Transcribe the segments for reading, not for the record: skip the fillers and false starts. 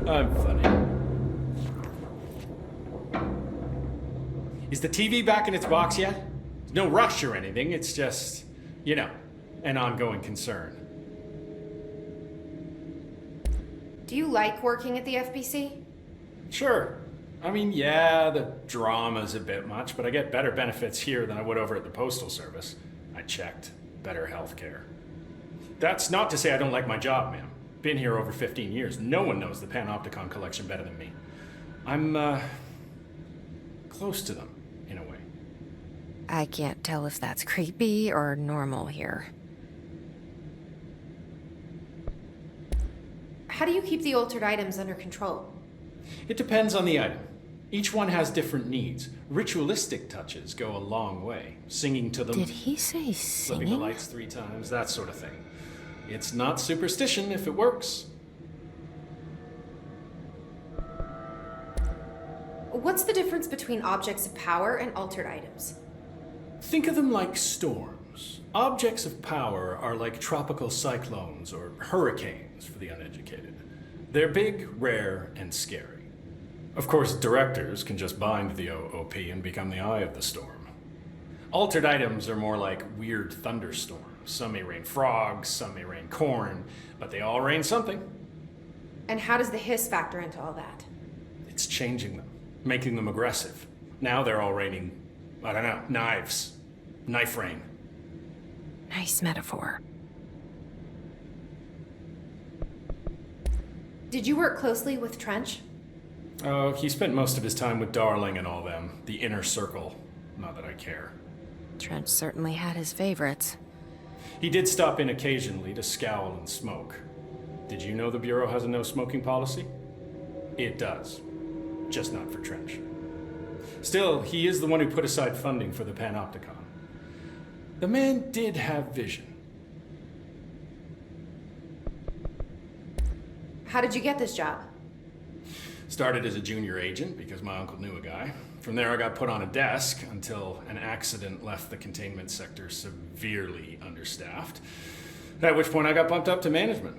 I'm funny. Is the TV back in its box yet? No rush or anything, it's just, you know, an ongoing concern. Do you like working at the FBC? Sure. I mean, yeah, the drama's a bit much, but I get better benefits here than I would over at the Postal Service. I checked. Better healthcare. That's not to say I don't like my job, ma'am. Been here over 15 years. No one knows the Panopticon collection better than me. I'm, close to them, in a way. I can't tell if that's creepy or normal here. How do you keep the altered items under control? It depends on the item. Each one has different needs. Ritualistic touches go a long way. Singing to them. Did he say Flipping the singing? lights 3 times, that sort of thing. It's not superstition if it works. What's the difference between objects of power and altered items? Think of them like storms. Objects of power are like tropical cyclones or hurricanes for the uneducated. They're big, rare, and scary. Of course, directors can just bind the OOP and become the eye of the storm. Altered items are more like weird thunderstorms. Some may rain frogs, some may rain corn, but they all rain something. And how does the hiss factor into all that? It's changing them, making them aggressive. Now they're all raining, I don't know, knives. Knife rain. Nice metaphor. Did you work closely with Trench? Oh, he spent most of his time with Darling and all them. The inner circle. Not that I care. Trent certainly had his favorites. He did stop in occasionally to scowl and smoke. Did you know the Bureau has a no-smoking policy? It does. Just not for Trench. Still, he is the one who put aside funding for the Panopticon. The man did have vision. How did you get this job? Started as a junior agent because my uncle knew a guy. From there I got put on a desk until an accident left the containment sector severely understaffed. At which point I got bumped up to management.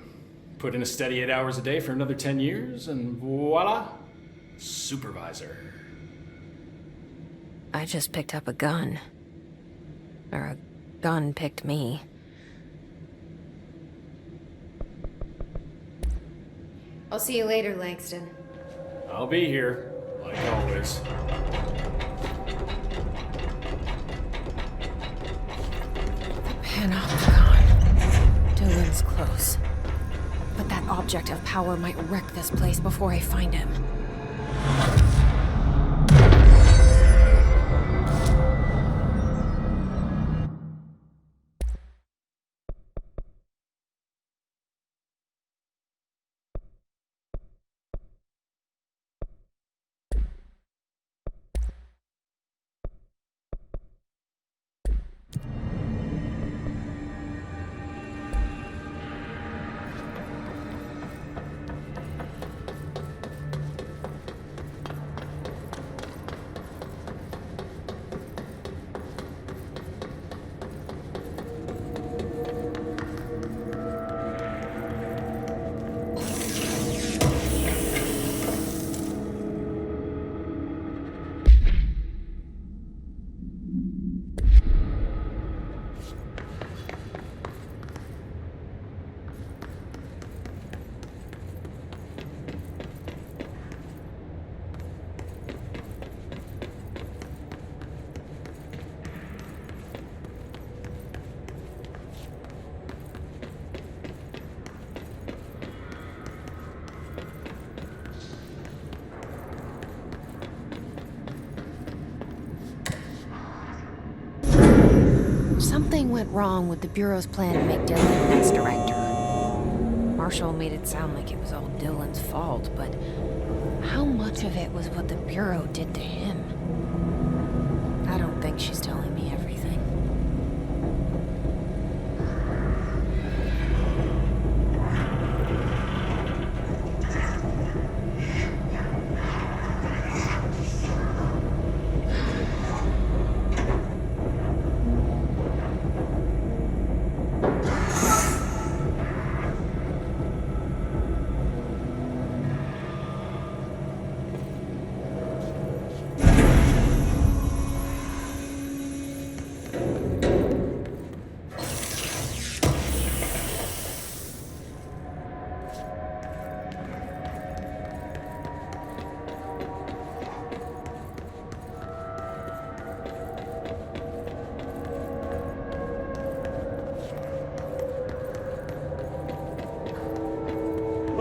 Put in a steady 8 hours a day for another 10 years and voila, supervisor. I just picked up a gun. Or a gun picked me. I'll see you later, Langston. I'll be here, like always. Panopticon. Dylan's close. But that object of power might wreck this place before I find him. Something went wrong with the Bureau's plan to make Dylan the next director. Marshall made it sound like it was all Dylan's fault, but how much of it was what the Bureau did to him? I don't think she's telling me everything.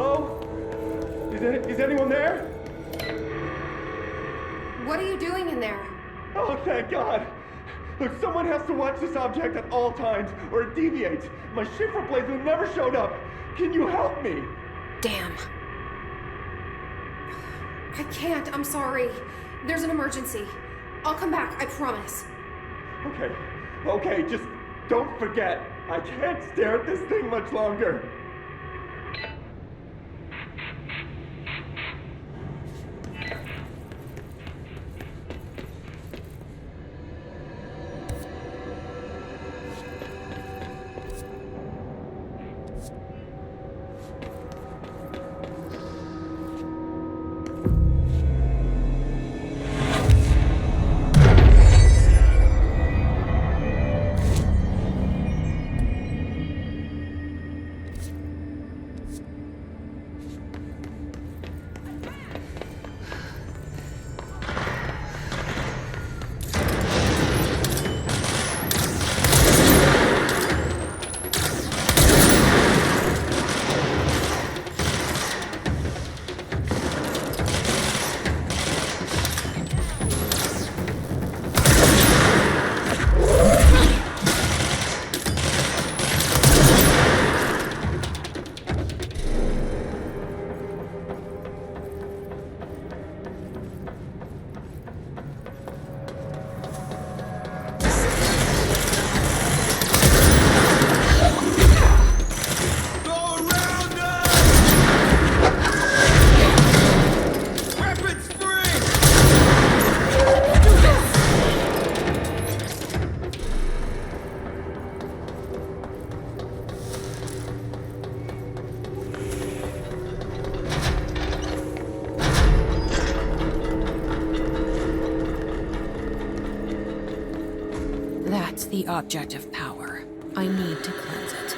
Hello? Is anyone there? What are you doing in there? Oh, thank God! Look, someone has to watch this object at all times, or it deviates. My shift replacement never showed up. Can you help me? Damn. I can't, I'm sorry. There's an emergency. I'll come back, I promise. Okay, just don't forget. I can't stare at this thing much longer. That's the object of power. I need to cleanse it.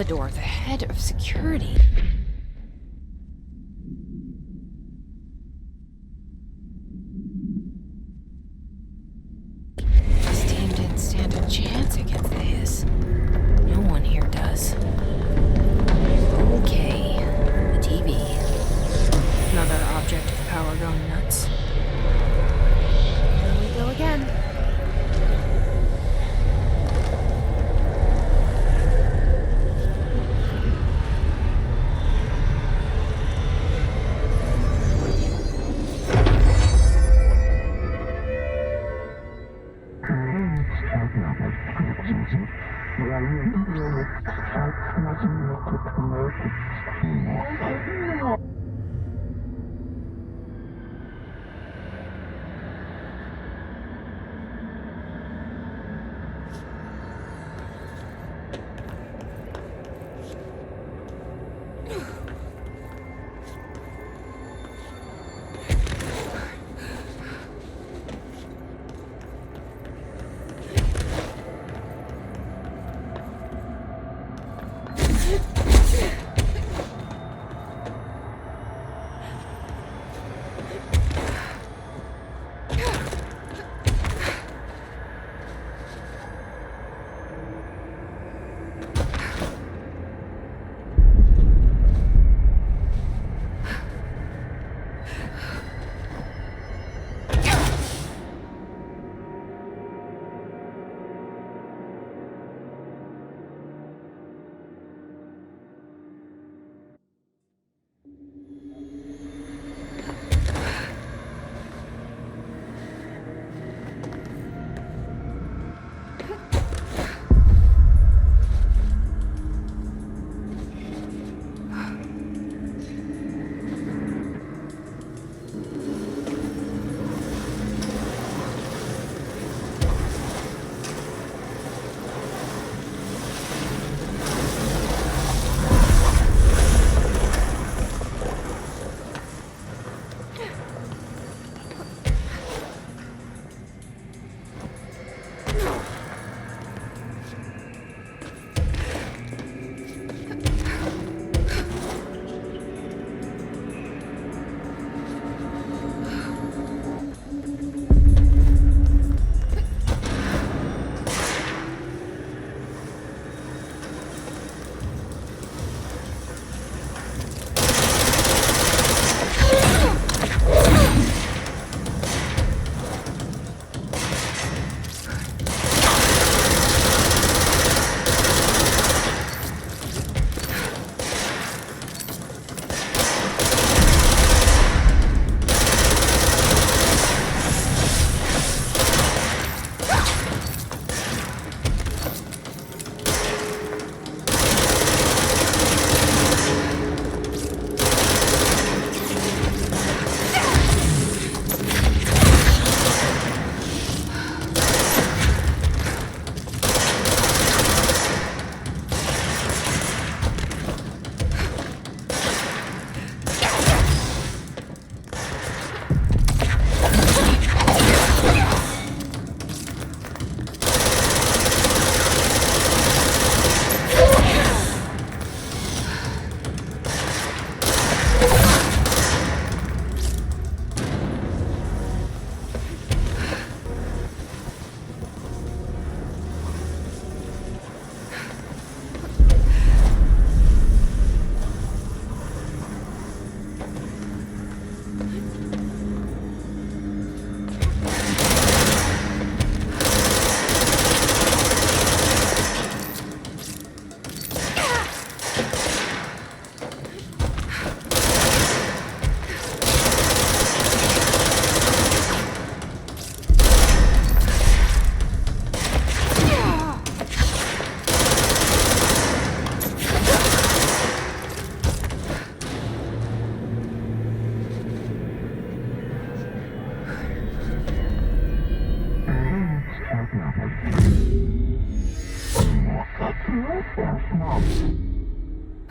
Salvador, the head of security. This team didn't stand a chance against the ISSE. No one here does. Okay, the TV. Another object of power going nuts. Here we go again.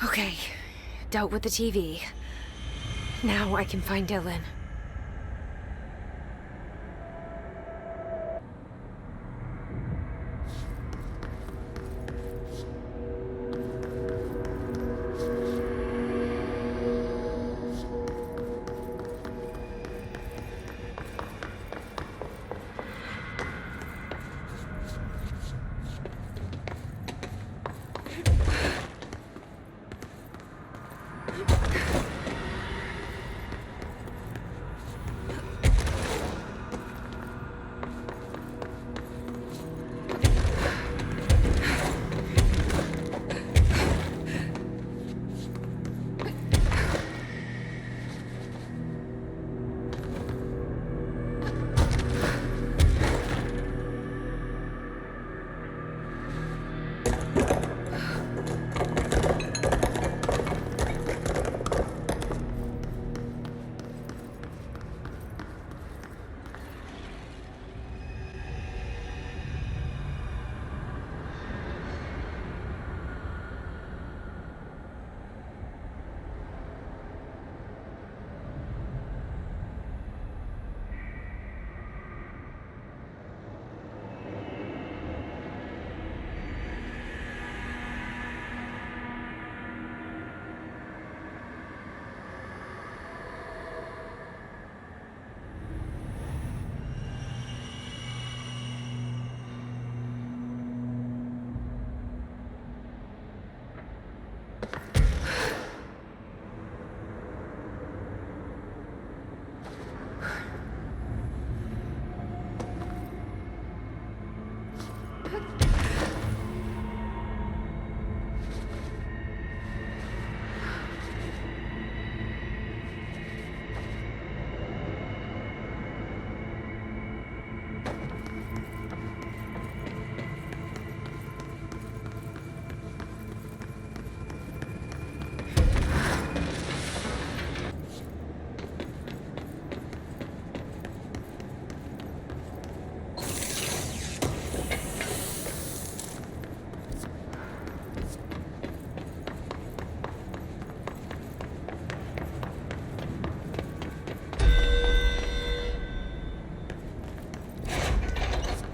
Okay, dealt with the TV. Now I can find Dylan.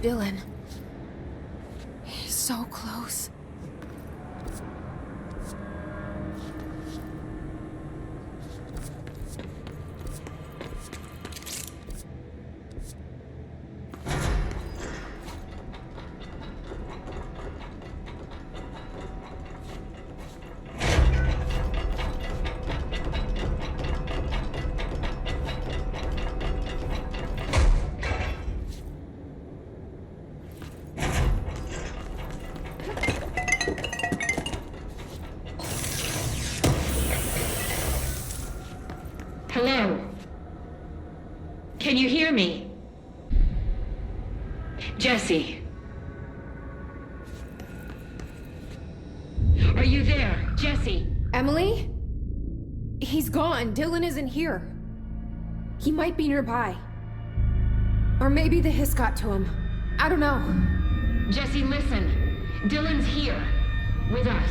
Dylan. He's so close. Hello? Can you hear me? Jesse? Are you there? Jesse? Emily? He's gone. Dylan isn't here. He might be nearby. Or maybe the hiss got to him. I don't know. Jesse, listen. Dylan's here. With us.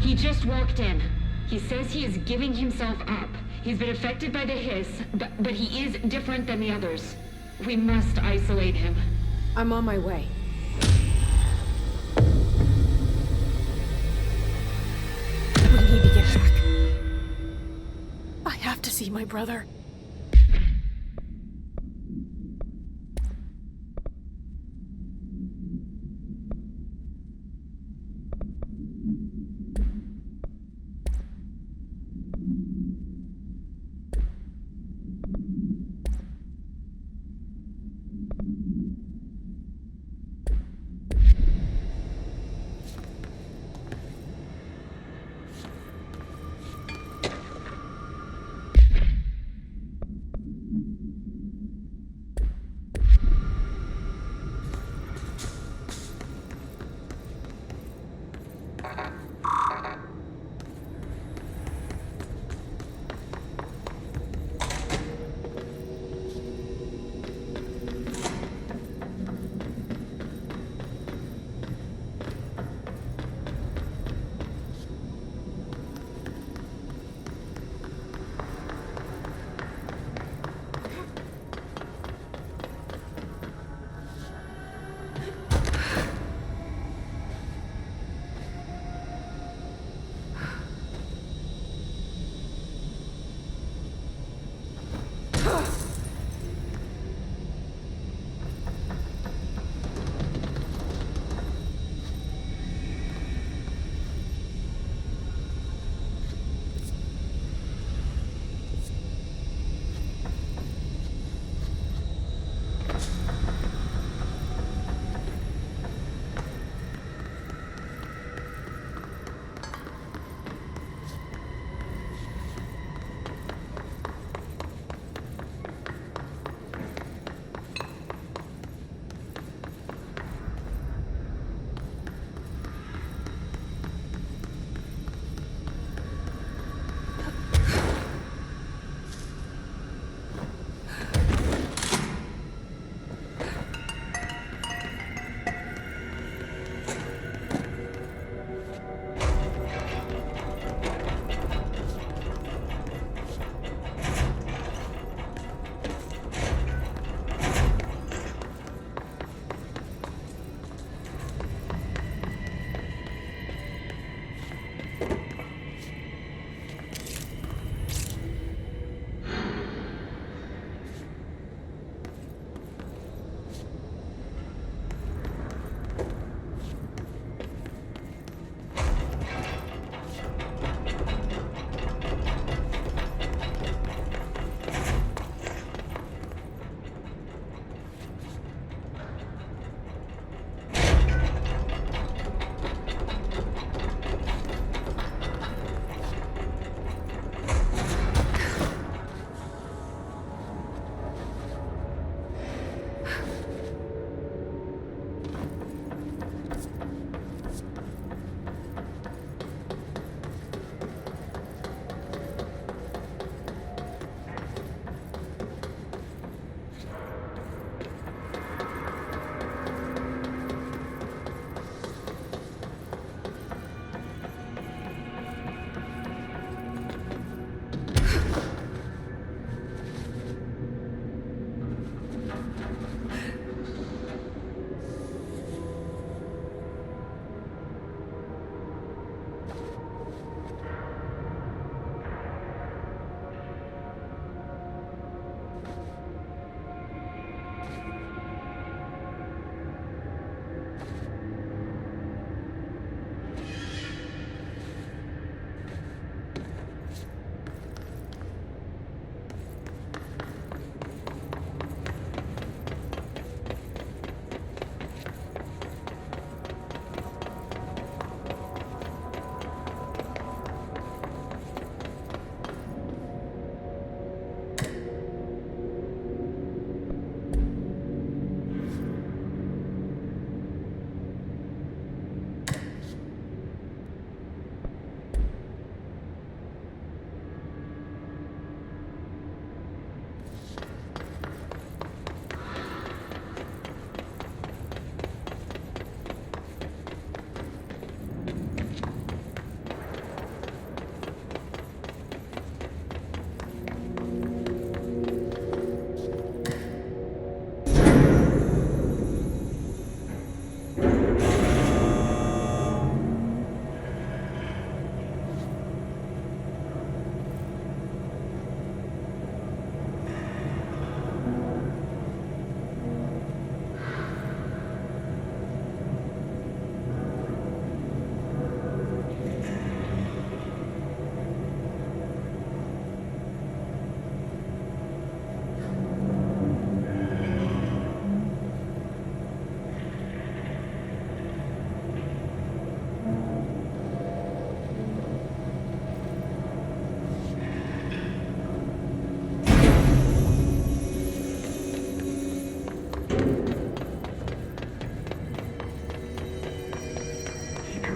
He just walked in. He says he is giving himself up. He's been affected by the hiss, but he is different than the others. We must isolate him. I'm on my way. We need to get back. I have to see my brother.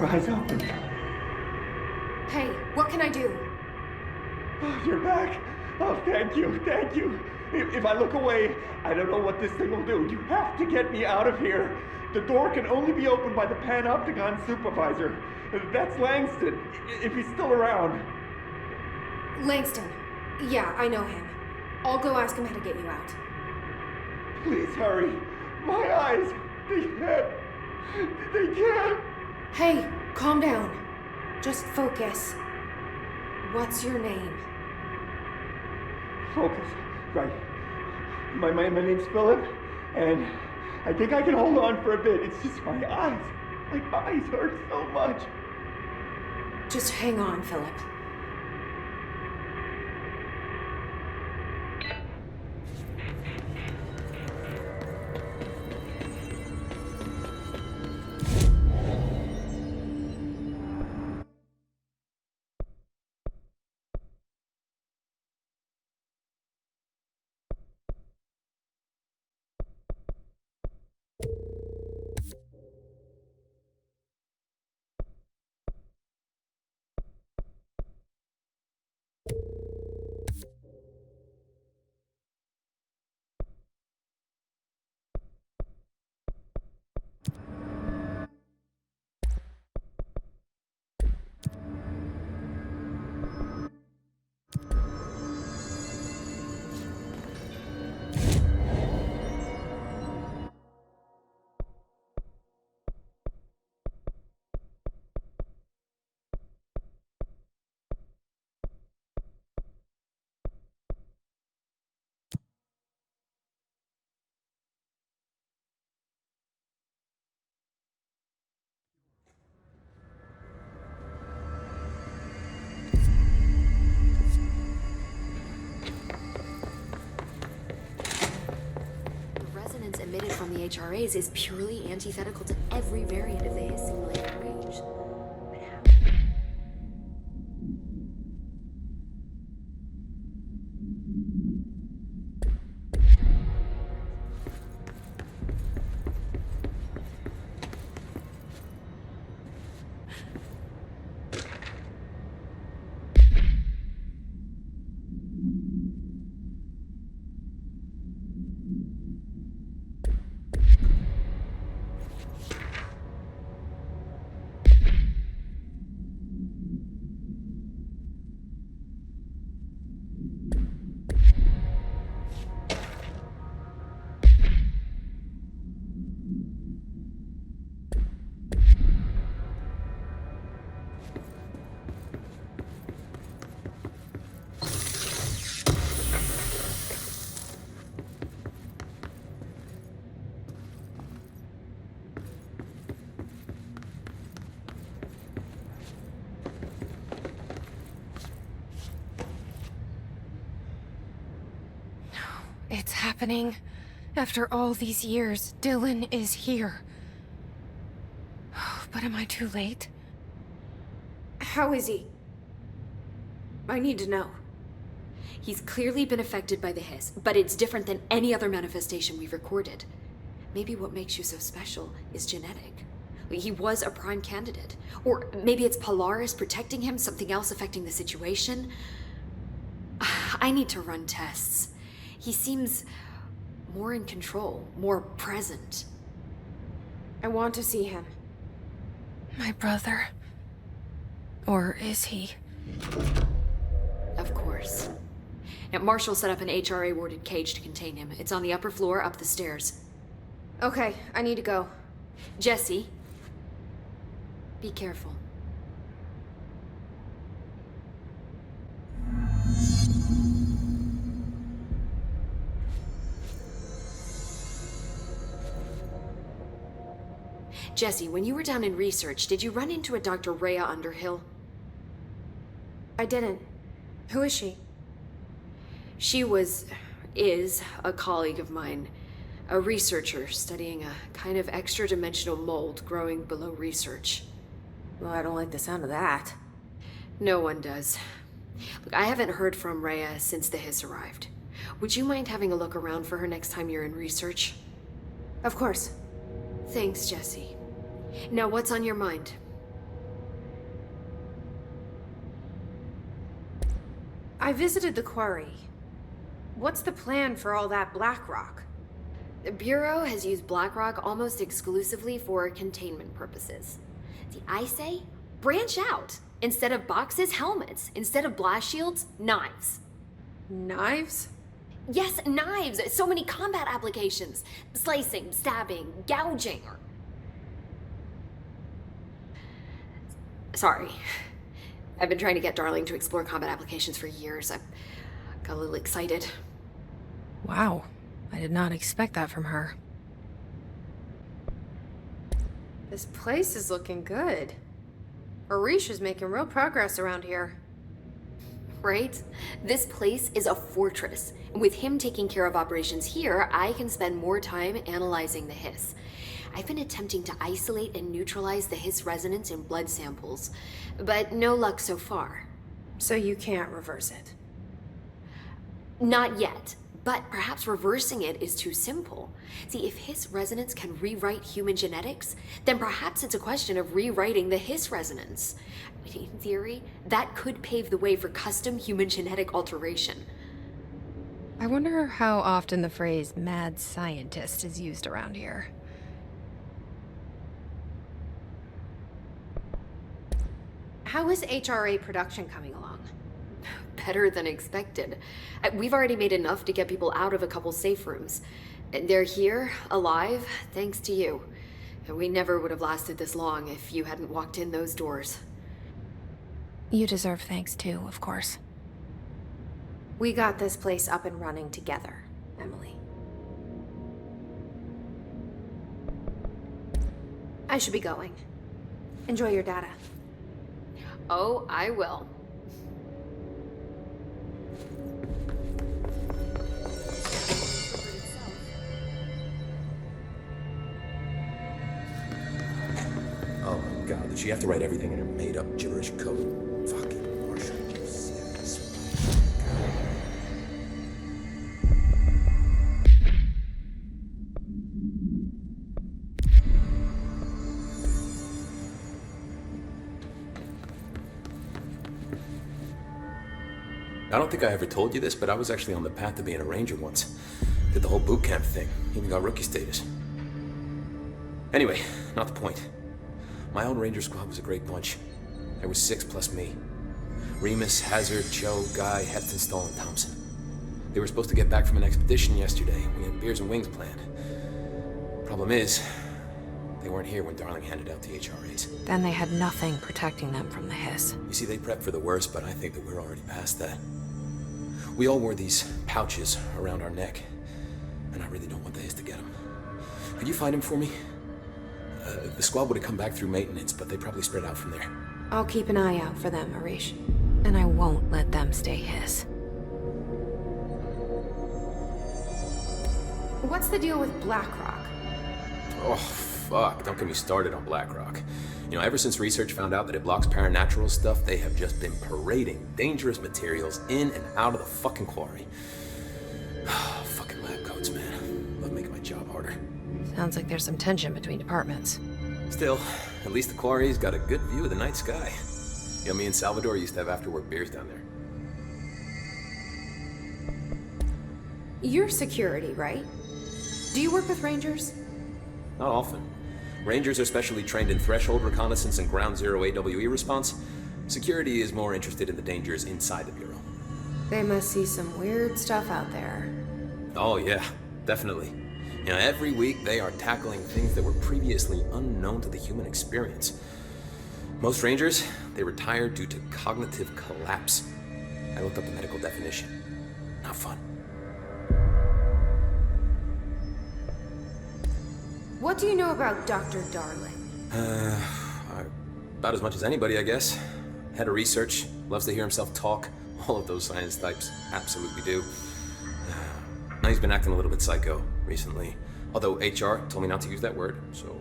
your eyes open. Hey, what can I do? Oh, you're back. Oh, thank you, thank you. If I look away, I don't know what this thing will do. You have to get me out of here. The door can only be opened by the Panopticon supervisor. That's Langston, if he's still around. Langston. Yeah, I know him. I'll go ask him how to get you out. Please hurry. My eyes, they can't. Hey, calm down. Just focus. What's your name? Focus. Right. My name's Philip, and I think I can hold on for a bit. It's just my eyes. My eyes hurt so much. Just hang on, Philip. Emitted from the HRAs is purely antithetical to every variant of the HISS simulated range. It's happening. After all these years, Dylan is here. But am I too late? How is he? I need to know. He's clearly been affected by the HISS, but it's different than any other manifestation we've recorded. Maybe what makes you so special is genetic. He was a prime candidate. Or maybe it's Polaris protecting him, something else affecting the situation. I need to run tests. He seems more in control, more present. I want to see him. My brother. Or is he? Of course. Now, Marshall set up an HRA-warded cage to contain him. It's on the upper floor, up the stairs. Okay, I need to go. Jesse, be careful. Jesse, when you were down in research, did you run into a Dr. Rhea Underhill? I didn't. Who is she? She is a colleague of mine. A researcher studying a kind of extra-dimensional mold growing below research. Well, I don't like the sound of that. No one does. Look, I haven't heard from Rhea since the HISS arrived. Would you mind having a look around for her next time you're in research? Of course. Thanks, Jesse. Now, what's on your mind? I visited the quarry. What's the plan for all that black rock? The Bureau has used black rock almost exclusively for containment purposes. I say, branch out. Instead of boxes, helmets. Instead of blast shields, knives. Knives? Yes, knives! So many combat applications. Slicing, stabbing, gouging. Sorry. I've been trying to get Darling to explore combat applications for years. I got a little excited. Wow, I did not expect that from her. This place is looking good. Arish is making real progress around here. Right? This place is a fortress. And with him taking care of operations here, I can spend more time analyzing the hiss. I've been attempting to isolate and neutralize the hiss resonance in blood samples, but no luck so far. So you can't reverse it? Not yet, but perhaps reversing it is too simple. See, if hiss resonance can rewrite human genetics, then perhaps it's a question of rewriting the hiss resonance. In theory, that could pave the way for custom human genetic alteration. I wonder how often the phrase mad scientist is used around here. How is HRA production coming along? Better than expected. We've already made enough to get people out of a couple safe rooms. They're here, alive, thanks to you. We never would have lasted this long if you hadn't walked in those doors. You deserve thanks too, of course. We got this place up and running together, Emily. I should be going. Enjoy your data. Oh, I will. Oh my god, did she have to write everything in her made-up gibberish code? Fucking Marshall, you serious? I don't think I ever told you this, but I was actually on the path to being a ranger once. Did the whole boot camp thing, even got rookie status. Anyway, not the point. My old ranger squad was a great bunch. There was 6 plus me. Remus, Hazard, Joe, Guy, Heftonstall, and Thompson. They were supposed to get back from an expedition yesterday. We had beers and wings planned. Problem is, they weren't here when Darling handed out the HRAs. Then they had nothing protecting them from the hiss. You see, they prepped for the worst, but I think that we're already past that. We all wore these pouches around our neck, and I really don't want the hiss to get them. Could you find him for me? The squad would have come back through maintenance, but they probably spread out from there. I'll keep an eye out for them, Arish. And I won't let them stay hiss. What's the deal with BlackRock? Oh, fuck. Don't get me started on BlackRock. You know, ever since research found out that it blocks paranatural stuff, they have just been parading dangerous materials in and out of the fucking quarry. Fucking lab coats, man. Love making my job harder. Sounds like there's some tension between departments. Still, at least the quarry's got a good view of the night sky. You know, me and Salvador used to have after-work beers down there. You're security, right? Do you work with Rangers? Not often. Rangers are specially trained in threshold reconnaissance and ground zero AWE response. Security is more interested in the dangers inside the Bureau. They must see some weird stuff out there. Oh yeah, definitely. You know, every week they are tackling things that were previously unknown to the human experience. Most Rangers, they retire due to cognitive collapse. I looked up the medical definition. Not fun. What do you know about Dr. Darling? About as much as anybody, I guess. Head of research, loves to hear himself talk. All of those science types absolutely do. Now he's been acting a little bit psycho recently. Although HR told me not to use that word, so...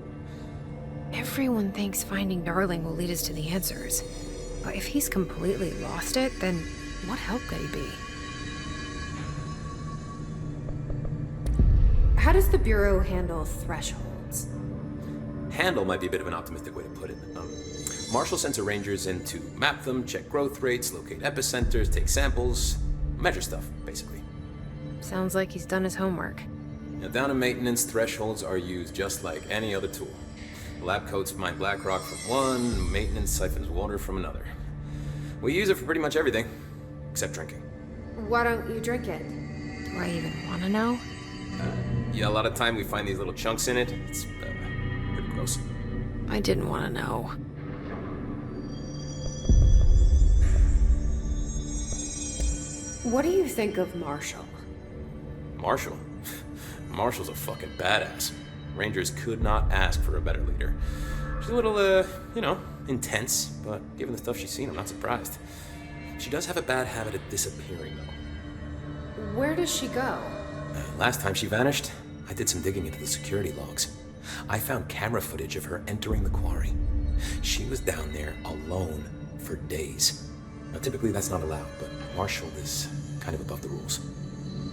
Everyone thinks finding Darling will lead us to the answers. But if he's completely lost it, then what help could he be? How does the Bureau handle thresholds? handle might be a bit of an optimistic way to put it. Marshall sends her rangers in to map them, check growth rates, locate epicenters, take samples, measure stuff, basically. Sounds like he's done his homework. Now, down in maintenance, thresholds are used just like any other tool. Lab coats mine black rock from one, maintenance siphons water from another. We use it for pretty much everything, except drinking. Why don't you drink it? Do I even want to know? Yeah, a lot of time we find these little chunks in it. It's pretty gross. I didn't want to know. What do you think of Marshall? Marshall? Marshall's a fucking badass. Rangers could not ask for a better leader. She's a little, intense, but given the stuff she's seen, I'm not surprised. She does have a bad habit of disappearing, though. Where does she go? Last time she vanished, I did some digging into the security logs. I found camera footage of her entering the quarry. She was down there alone for days. Now, typically that's not allowed, but Marshall is kind of above the rules.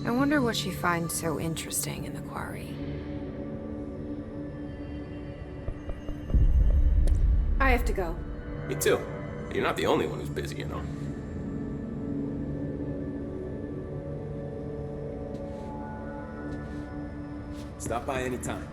I wonder what she finds so interesting in the quarry. I have to go. Me too. You're not the only one who's busy, you know. Stop by anytime.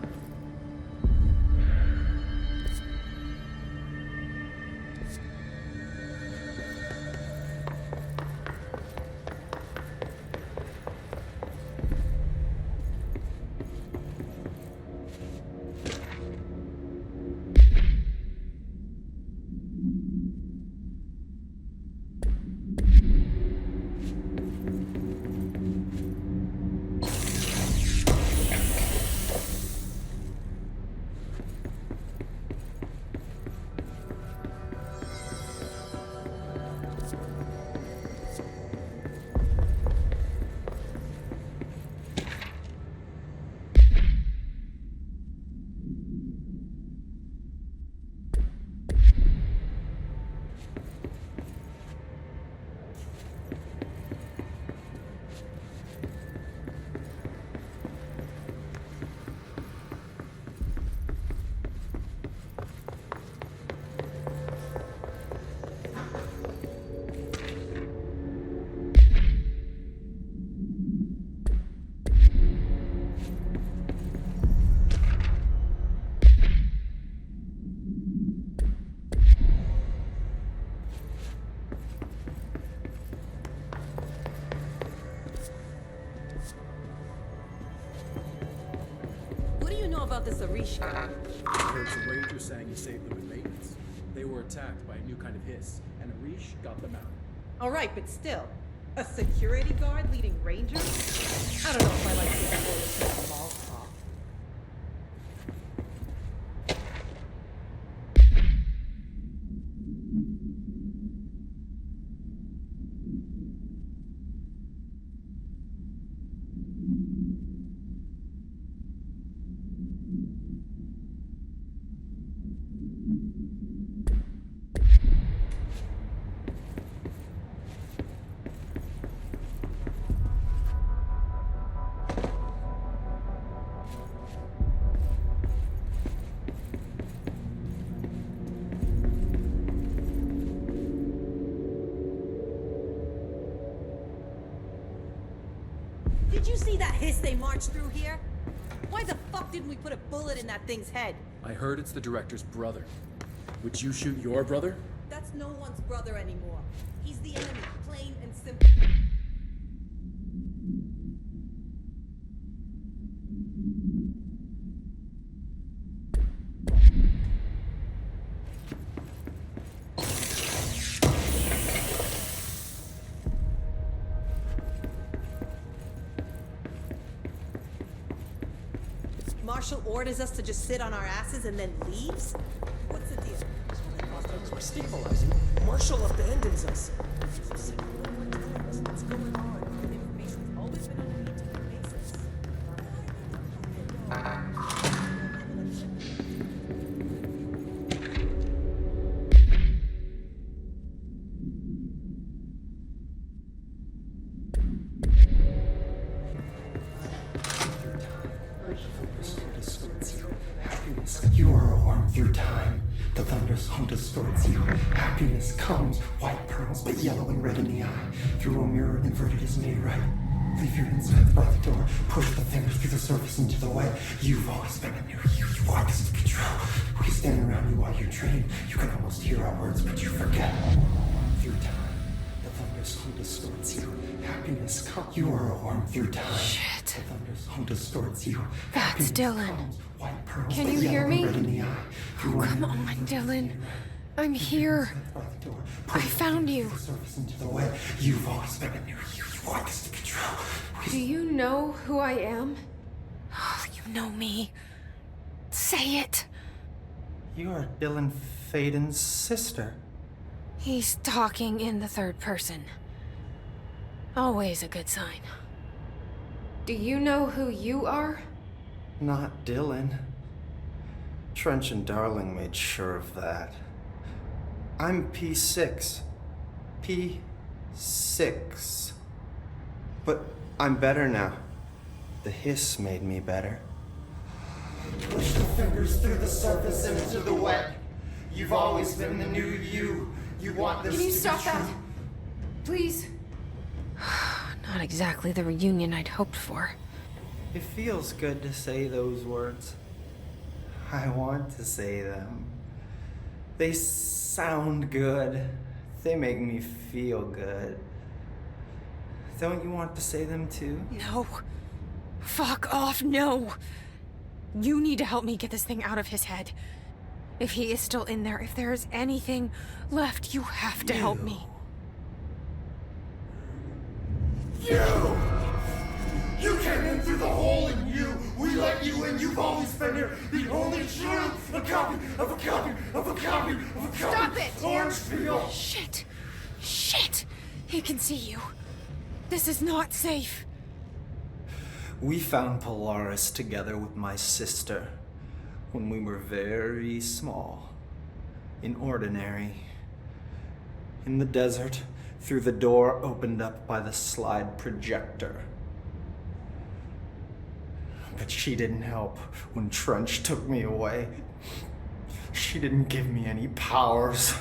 About this Arish guy? I heard some rangers saying you saved them in maintenance. They were attacked by a new kind of hiss, and Arish got them out. All right, but still, a security guard leading rangers? I don't know if I like to get orders from a mall cop. Did you see that hiss they marched through here? Why the fuck didn't we put a bullet in that thing's head? I heard it's the director's brother. Would you shoot your brother? That's no one's brother anymore. He's the enemy, plain and simple. Marshall orders us to just sit on our asses and then leaves? What's the deal? We're stabilizing. Marshall abandons us. What's going on? Information's always been on a need-to-know basis. You are a warm thunderstorm distorts you. Happiness comes, white pearls, but yellow and red in the eye. Through a mirror inverted is made right. Leave your insides by the door. Push the fingers through the surface into the wet. You've always been a new you. You want this to control. We stand around you while you dream. You can almost hear our words, but you forget. Through time, the thunderstorm distorts you. Happiness comes. You are a worm through time. Shit. The thunderstorm distorts you. That's Dylan. Comes, white pearls, Can but you yellow hear and me? red in the eye. Through a Come mirror on, inverted is Dylan. made right. I'm here. I found you. You've always been a new you. You want this to control. Do you know who I am? You know me. Say it. You are Dylan Faden's sister. He's talking in the third person. Always a good sign. Do you know who you are? Not Dylan. Trench and Darling made sure of that. I'm P6. P6. But I'm better now. The hiss made me better. Push the fingers through the surface and into the wet. You've always been the new you. You want this Can you to stop be true. that? Please. Not exactly the reunion I'd hoped for. It feels good to say those words. I want to say them. They sound good. They make me feel good. Don't you want to say them too? No. Fuck off, no. You need to help me get this thing out of his head. If he is still in there, if there is anything left, you have to help me. You came in through the hole in you. We let you in. You've always been here. The only truth. A copy of a copy of a copy of a copy. Stop it! Orange peel. Shit. Shit. He can see you. This is not safe. We found Polaris together with my sister when we were very small, in Ordinary, in the desert, through the door opened up by the slide projector. But she didn't help when Trench took me away. She didn't give me any powers.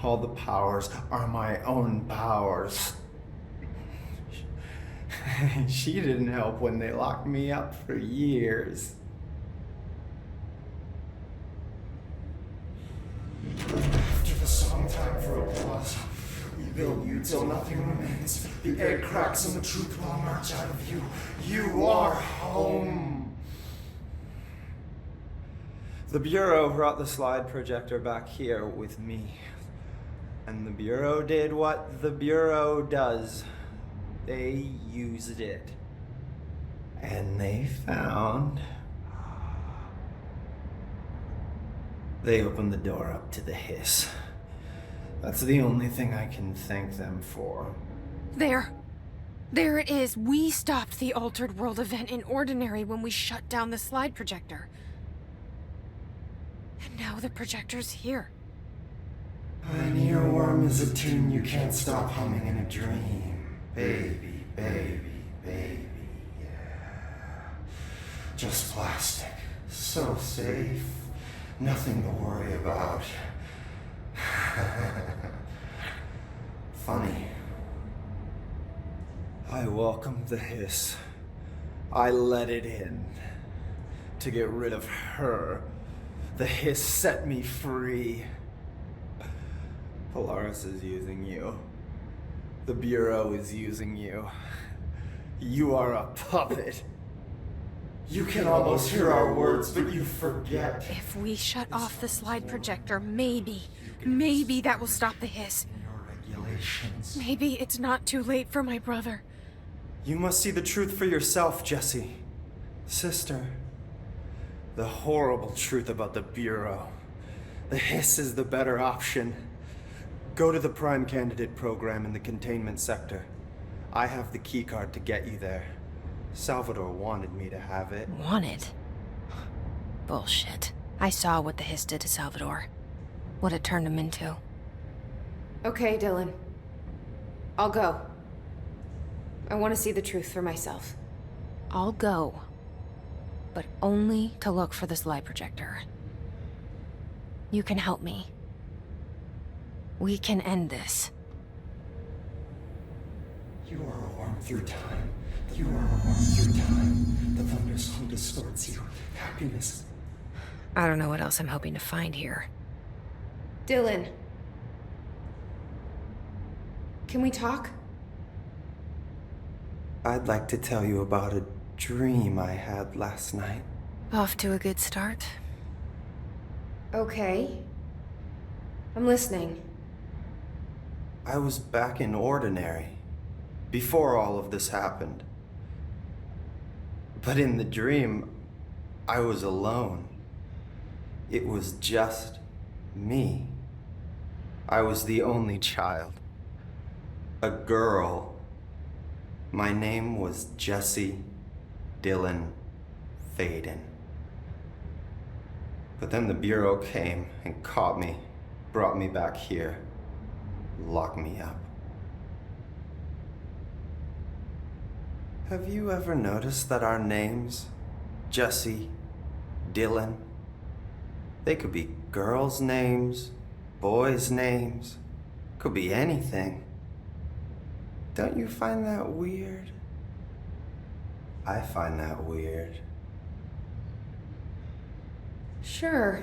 All the powers are my own powers. She didn't help when they locked me up for years. After the song, time for applause. We build you till nothing remains. The egg cracks and the truth will emerge out of you. You are home. The Bureau brought the slide projector back here with me. And the Bureau did what the Bureau does. They used it. And they found... They opened the door up to the hiss. That's the only thing I can thank them for. There. There it is. We stopped the Altered World event in Ordinary when we shut down the slide projector. And now the projector's here. An earworm is a tune you can't stop humming in a dream. Baby, baby, baby, yeah. Just plastic. So safe. Nothing to worry about. Funny. I welcomed the hiss. I let it in. To get rid of her. The hiss set me free. Polaris is using you. The Bureau is using you. You are a puppet. You can almost hear our words, but you forget. If we shut off the slide projector, maybe that will stop the hiss. Your regulations. Maybe it's not too late for my brother. You must see the truth for yourself, Jessie. Sister. The horrible truth about the Bureau. The hiss is the better option. Go to the Prime Candidate program in the containment sector. I have the keycard to get you there. Salvador wanted me to have it. Wanted? Bullshit. I saw what the hiss did to Salvador. What it turned him into. Okay, Dylan. I'll go. I want to see the truth for myself. I'll go. But only to look for the slide projector. You can help me. We can end this. You are a worm through time. You are a worm through time. The thunderstorm distorts you. Happiness. I don't know what else I'm hoping to find here. Dylan. Can we talk? I'd like to tell you about a dream I had last night. Off to a good start. Okay. I'm listening. I was back in Ordinary before all of this happened. But in the dream, I was alone. It was just me. I was the only child. A girl. My name was Jesse Dylan Faden. But then the Bureau came and caught me, brought me back here, locked me up. Have you ever noticed that our names, Jesse, Dylan, they could be girls' names, boys' names, could be anything. Don't you find that weird? I find that weird. Sure.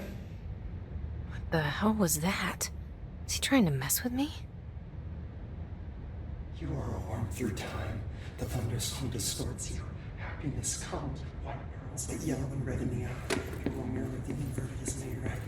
What the hell was that? Is he trying to mess with me? You are a worm through time. The thunderstorm distorts you. Happiness comes, white pearls, but yellow and red in the eye. Your mirror of the inverted is made right.